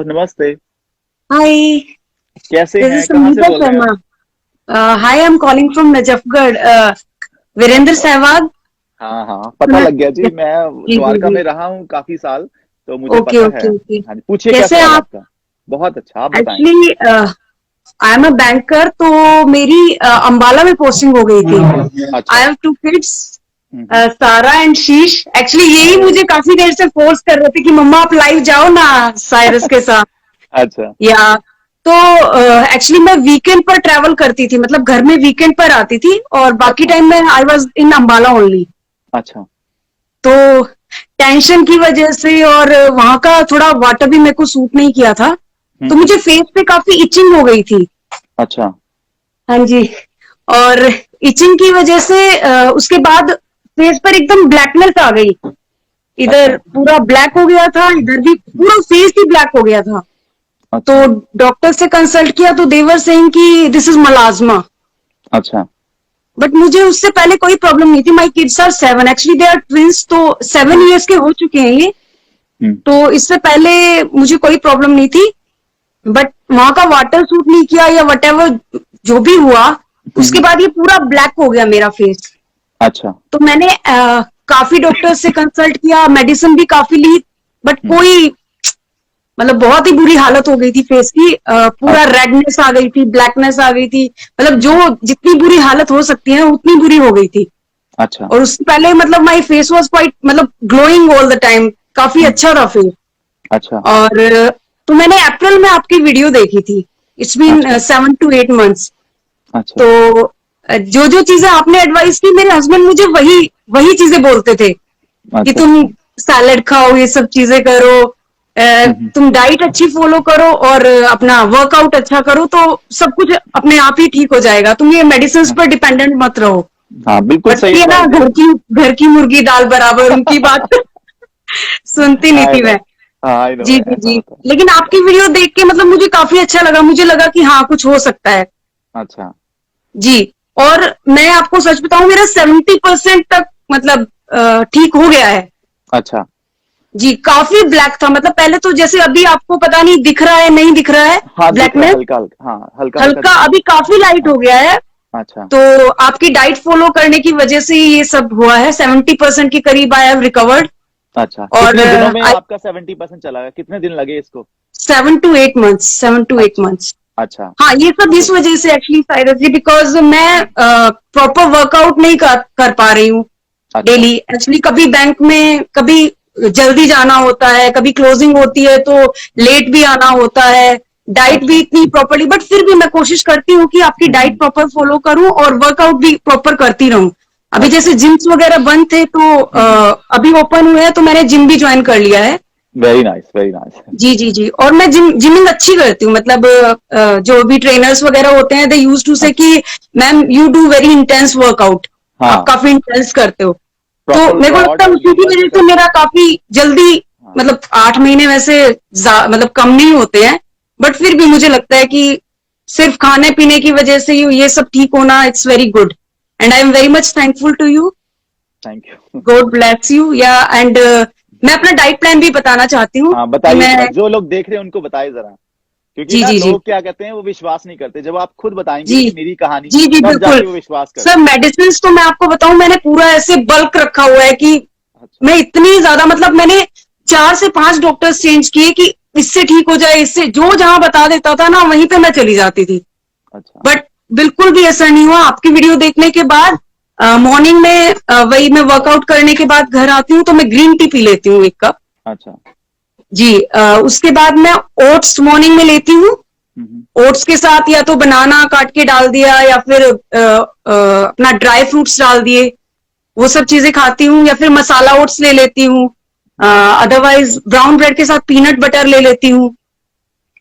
नमस्ते। Hi, कैसे this हैं? is कहाँ से Sangeeta बोल रहे हैं आप? Sharma. Hi, I'm calling from Najafgarh. Virender अच्छा। Sehwag. हाँ, हाँ, पता सुना? लग गया जी। मैं जी जी द्वारका जी। में रहा हूँ काफ़ी साल, तो मुझे ओके पता है। Okay okay. हाँ जी, पूछिए क्या कैसे हैं सवाल है आप? आपका? बहुत अच्छा, आप बताएँ। Actually I am a banker, तो मेरी अंबाला में पोस्टिंग हो गई थी। आई अच्छा। हैव टू किड्स, हुँ, हुँ। सारा एंड शीश। एक्चुअली यही अरे! मुझे काफी देर से फोर्स कर रहे थे कि मम्मा आप लाइव जाओ ना साइरस के साथ। अच्छा, या तो एक्चुअली मैं वीकेंड पर ट्रैवल करती थी, मतलब घर में वीकेंड पर आती थी और बाकी अच्छा, टाइम में I was in Ambala only. अच्छा। तो टेंशन की वजह से और वहां का थोड़ा वाटर भी मेरे को सूट नहीं किया था, हुँ, तो हुँ। मुझे फेस पे काफी इचिंग हो गई थी। अच्छा, हाँ जी। और इचिंग की वजह से उसके बाद फेस पर एकदम ब्लैकनेस आ गई। अच्छा। इधर पूरा ब्लैक हो गया था, इधर भी हुँ, पूरा फेस ही ब्लैक हो गया था। तो अच्छा, डॉक्टर से कंसल्ट किया तो देवर सेइंग कि दिस इज मलाज्मा। अच्छा। बट मुझे उससे पहले कोई प्रॉब्लम नहीं थी। My kids are 7, actually they are twins, तो 7 years के हो चुके हैं ये। हुँ, तो इससे पहले मुझे कोई प्रॉब्लम नहीं थी। बट वहां का वाटर सूट नहीं किया या वट एवर जो भी हुआ, हुँ, उसके हुँ। बाद ये पूरा ब्लैक हो गया मेरा फेस। अच्छा। तो मैंने काफी डॉक्टर से कंसल्ट किया, मेडिसिन भी काफी ली, बट हुँ, कोई मतलब बहुत ही बुरी हालत हो गई थी फेस की। पूरा अच्छा। रेडनेस आ गई थी, ब्लैकनेस आ गई थी, मतलब हुँ, जो हुँ। जितनी बुरी हालत हो सकती है उतनी बुरी हो गई थी। अच्छा। और उससे पहले मतलब माई फेस वॉज क्वाइट मतलब ग्लोइंग ऑल द टाइम, काफी हुँ, अच्छा था फेस। अच्छा, और तो मैंने अप्रैल में आपकी वीडियो देखी थी। इट्स बीन अच्छा, 7 to 8 months। अच्छा, तो जो जो चीजें आपने एडवाइस की, मेरे हस्बैंड मुझे वही वही चीजें बोलते थे कि अच्छा, तुम अच्छा। सैलेड खाओ, ये सब चीजें करो, हुँ, हुँ। तुम डाइट अच्छी फॉलो करो और अपना वर्कआउट अच्छा करो, तो सब कुछ अपने आप ही ठीक हो जाएगा। तुम ये मेडिसिन हाँ, पर डिपेंडेंट मत रहो। हाँ, बिल्कुल बट सही ये ना एडवाइस दी। घर की मुर्गी दाल बराबर, उनकी बात सुनती नहीं आई थी नो। मैं। हाँ, आई नो जी जी ऐसा जी। होता है। लेकिन आपकी वीडियो देख के मतलब मुझे काफी अच्छा लगा, मुझे लगा कि हाँ कुछ हो सकता है। अच्छा, जी। और मैं आपको सच बताऊं, मेरा 70% तक मतलब ठीक हो गया है। अच्छा। जी, काफी ब्लैक था, मतलब पहले तो जैसे अभी आपको पता नहीं दिख रहा है नहीं दिख रहा है हाँ, दिख रहा है ब्लैकनेस, हल्का-हल्का, हाँ, हल्का-हल्का हल्का दिख रहा अभी काफी लाइट है। हो गया है। हाँ, अच्छा, तो आपकी डाइट फॉलो करने की वजह से ही ये सब हुआ है। 70% के करीब आई हैव रिकवर्ड। अच्छा। और कितने दिनों में आपका 70% चला गया? कितने दिन लगे इसको? 7 to 8 months, 7 to 8 months। अच्छा, अच्छा, हाँ, ये सब इस गुड, वजह से एक्चुअली साइरसली, बिकॉज मैं प्रॉपर वर्कआउट नहीं कर पा रही हूँ अच्छा, डेली। एक्चुअली कभी बैंक में, कभी जल्दी जाना होता है, कभी क्लोजिंग होती है तो हुँ, लेट भी आना होता है। डाइट भी अच्छा, इतनी प्रॉपरली, बट फिर भी मैं कोशिश करती हूँ कि आपकी डाइट हुँ, प्रॉपर फॉलो करूँ और वर्कआउट भी प्रॉपर करती रहूं। अभी अच्छा, जैसे जिम्स वगैरह बंद थे, तो हुँ, अभी ओपन हुए हैं, तो मैंने जिम भी ज्वाइन कर लिया है। Very nice, very nice. जी जी जी। और मैं जिमिंग अच्छी करती हूँ, मतलब जो भी ट्रेनर्स वगैरह होते हैं, दे यूज टू से अच्छा, कि ma'am you do very intense workout, आप हाँ, काफी इंटेंस करते हो। तो प्रॉपर मेरे को रॉड लगता है और उसी की वीनस वजह से से करते मेरा हैं। काफी जल्दी, हाँ, मतलब 8 महीने वैसे मतलब कम नहीं होते हैं, बट फिर भी मुझे लगता है कि सिर्फ खाने पीने की वजह से ये सब ठीक होना, it's very good. And I am very much thankful to you. Thank you. God bless you. Yeah and मैं अपना डाइट प्लान भी बताना चाहती हूँ हाँ, कि बताइए मैं। थोड़ा, जो लोग देख रहे हैं उनको बताइए ज़रा, क्योंकि जी ना जी जी लोग क्या कहते हैं, वो विश्वास नहीं करते। जब आप खुद बताएँगे जी कि मेरी कहानी, जी जी तब बिल्कुल। जाके वो विश्वास सर, करते हैं। मेडिसिन तो मैं आपको बताऊं, मैंने पूरा ऐसे बल्क रखा हुआ है कि अच्छा, मैं इतनी ज्यादा, मतलब मैंने 4 से 5 डॉक्टर्स चेंज किए कि इससे ठीक हो जाए, इससे जो जहां बता देता था ना वहीं पे मैं चली जाती थी। अच्छा, बट बिल्कुल भी असर नहीं हुआ। आपकी वीडियो देखने के बाद मॉर्निंग में वही मैं वर्कआउट करने के बाद घर आती हूँ तो मैं ग्रीन टी पी लेती हूँ 1 कप। अच्छा, जी। उसके बाद मैं ओट्स मॉर्निंग में लेती हूँ। हुँ, हुँ, ओट्स के साथ या तो बनाना काट के डाल दिया या फिर अपना ड्राई फ्रूट्स डाल दिए, वो सब चीजें खाती हूँ। या फिर मसाला ओट्स ले लेती हूँ। हुँ, अदरवाइज ब्राउन ब्रेड के साथ पीनट बटर ले लेती हूँ।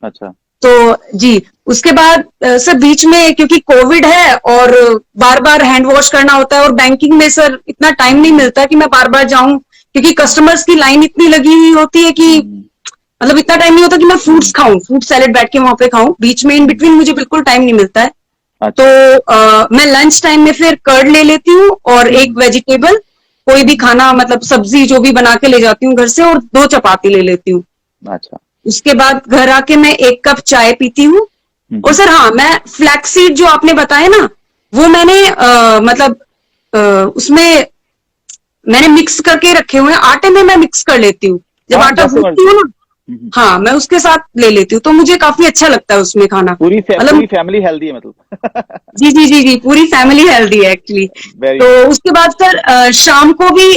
अच्छा, तो जी, उसके बाद सर बीच में क्योंकि कोविड है और बार बार हैंड वॉश करना होता है, और बैंकिंग में सर इतना टाइम नहीं मिलता कि मैं बार बार जाऊं, क्योंकि हाँ, कस्टमर्स की लाइन इतनी लगी हुई होती है कि हुँ, मतलब इतना टाइम नहीं होता कि मैं फ्रूट्स खाऊं, फ्रूट सैलेड बैठ के वहां पे खाऊं। बीच में इन हुँ, बिटवीन मुझे बिल्कुल टाइम नहीं मिलता है। तो अच्छा, मैं लंच टाइम में फिर कर्ड ले लेती हूँ और हुँ, एक हुँ, वेजिटेबल, कोई हुँ, भी हुँ, खाना मतलब सब्जी जो भी बना के ले जाती हूँ घर से, और 2 चपाती ले लेती हूँ। अच्छा, उसके बाद घर आके मैं 1 कप चाय पीती हूँ। और सर हाँ, मैं फ्लैक्सीड जो आपने बताया ना, वो मैंने मतलब उसमें मैंने मिक्स करके रखे हुए हैं, आटे में मैं मिक्स कर लेती हूँ। जब हाँ, आटा जैसे गूंथती मर्जी। हूँ ना, हाँ, मैं उसके साथ ले लेती हूँ, तो मुझे काफी अच्छा लगता है उसमें खाना। मतलब पूरी फैमिली हेल्दी है मतलब। जी जी जी जी, पूरी फैमिली हेल्दी है एक्चुअली। वेरी तो गुड। उसके बाद सर शाम को भी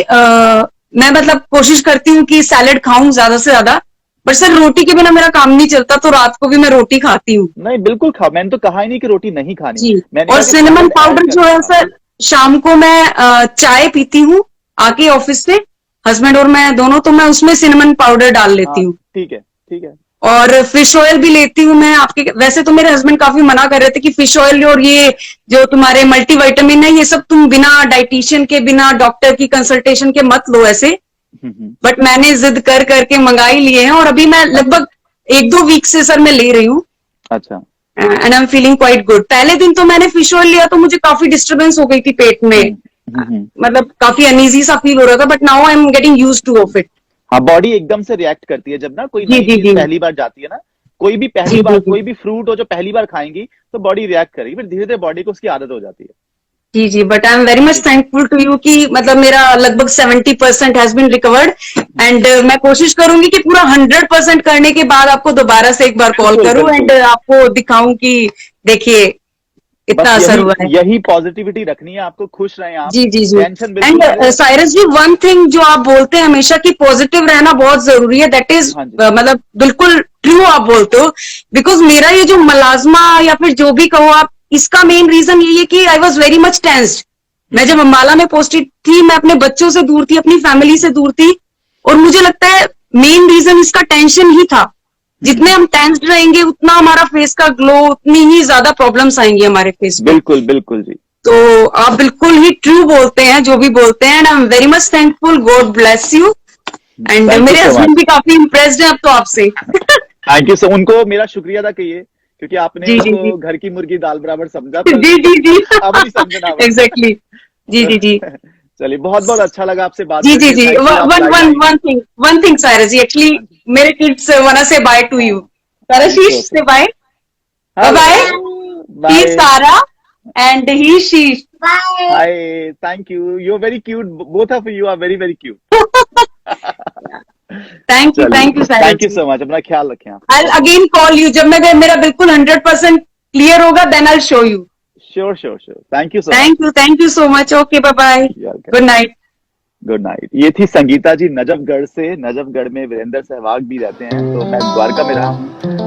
मैं मतलब कोशिश करती हूँ कि सैलेड खाऊं ज्यादा से ज्यादा। पर सर रोटी के बिना मेरा काम नहीं चलता, तो रात को भी मैं रोटी खाती हूँ। नहीं, बिल्कुल खाओ, मैंने तो कहा ही नहीं कि रोटी नहीं खानी, जी। मैंने और कहा कि सिनेमन सैलेड ऐड पाउडर जो करके है खाओ। सर, शाम को मैं चाय पीती हूँ आके ऑफिस से, हस्बैंड और मैं दोनों, तो मैं उसमें सिनेमन पाउडर डाल लेती हाँ, हूँ। ठीक है, ठीक है। और फिश ऑयल भी लेती हूँ मैं आपके। वैसे तो मेरे हस्बैंड काफी मना कर रहे थे कि फिश ऑयल और ये जो तुम्हारे मल्टीविटामिन है, ये सब तुम बिना डाइटिशियन के, बिना डॉक्टर की कंसल्टेशन के मत लो ऐसे। हम्म। बट मैंने जिद कर करके मंगा ही लिए हैं, और अभी मैं लगभग 1-2 वीक से सर मैं ले रही हूँ। अच्छा। And I am feeling quite good. पहले दिन तो मैंने फिश ऑयल लिया तो मुझे काफी डिस्टरबेंस हो गई थी पेट में, हम्म। मतलब काफी अनईजी सा फील हो रहा था, but now I am getting use two of it. हाँ, बॉडी एकदम से रिएक्ट करती है जब ना कोई जी नई जी चीज जी पहली बार जाती है ना। कोई भी जी पहली जी बार जी कोई भी फ्रूट हो जो पहली बार खाएंगी, तो बॉडी रिएक्ट करेगी, फिर धीरे धीरे बॉडी को उसकी आदत हो जाती है। जी जी। But I am very much ठीक। थैंकफुल टू यू कि मतलब मेरा लगभग 70% हैज बीन रिकवर्ड। एंड मैं कोशिश करूंगी कि पूरा 100% करने के बाद आपको दोबारा से एक बार कॉल बिल्कुल करूं, एंड बिल्कुल। आपको दिखाऊं कि देखिए इतना बस असर यही हुआ है। यही पॉजिटिविटी रखनी है आपको, खुश रहें आप। जी जी जी। टेंशन एंड बिल्कुल ना ले। साइरस जी, वन थिंग जो आप बोलते हैं हमेशा कि पॉजिटिव रहना बहुत जरूरी है, दैट इज हाँ जी। मतलब बिल्कुल ट्रू आप बोलते हो। बिकॉज मेरा ये जो मलाजमा या फिर जो भी कहो आप, इसका मेन रीजन यही है कि I was very much tensed. मैं जब अम्बाला में पोस्टेड थी, मैं अपने बच्चों से दूर थी, अपनी फैमिली से दूर थी, और मुझे लगता है मेन रीजन इसका टेंशन ही था। जितने हम टेंस्ड रहेंगे उतना हमारा फेस का ग्लो, उतनी ही ज्यादा प्रॉब्लम्स आएंगी हमारे फेस पे। बिल्कुल बिल्कुल जी। तो आप बिल्कुल ही ट्रू बोलते हैं जो भी बोलते हैं, and I am very much thankful, God bless you. And thank you मेरे सो हस्बैंड मच। भी काफी इम्प्रेस्ड हैं अब तो आपसे। थैंक यू सो, उनको मेरा शुक्रिया अदा कहिए, क्योंकि आपने जी जी जी उनको घर की मुर्गी दाल बराबर समझा, पर जी जी जी। अब नहीं समझना बस। एग्जैक्टली। जी जी जी चलिए, बहुत बहुत अच्छा लगा आपसे बात जी जी करके, जी। थैंक यू, आप one live one I. One thing Cyrus ji, actually हाँ जी। मेरे किड्स wanna say bye to you. Okay Sarashish, okay. say bye. Bye hello. bye. He is bye. Sara and he is she. Hi, thank you, you are very cute, both of you are very very cute. Thank you चलिए, Cyrus thank you जी। So much, अपना ख्याल रखें आप। I'll again call you जब मैं मेरा बिल्कुल 100% क्लियर होगा, then I'll show you. Sure sure sure, thank you so much. Thank you so much. Okay, bye bye. Good night. Good night. ये थी संगीता जी नजफगढ़ से। नजफगढ़ में वीरेंद्र सहवाग भी रहते हैं, तो मैं द्वारका में रहा हूँ।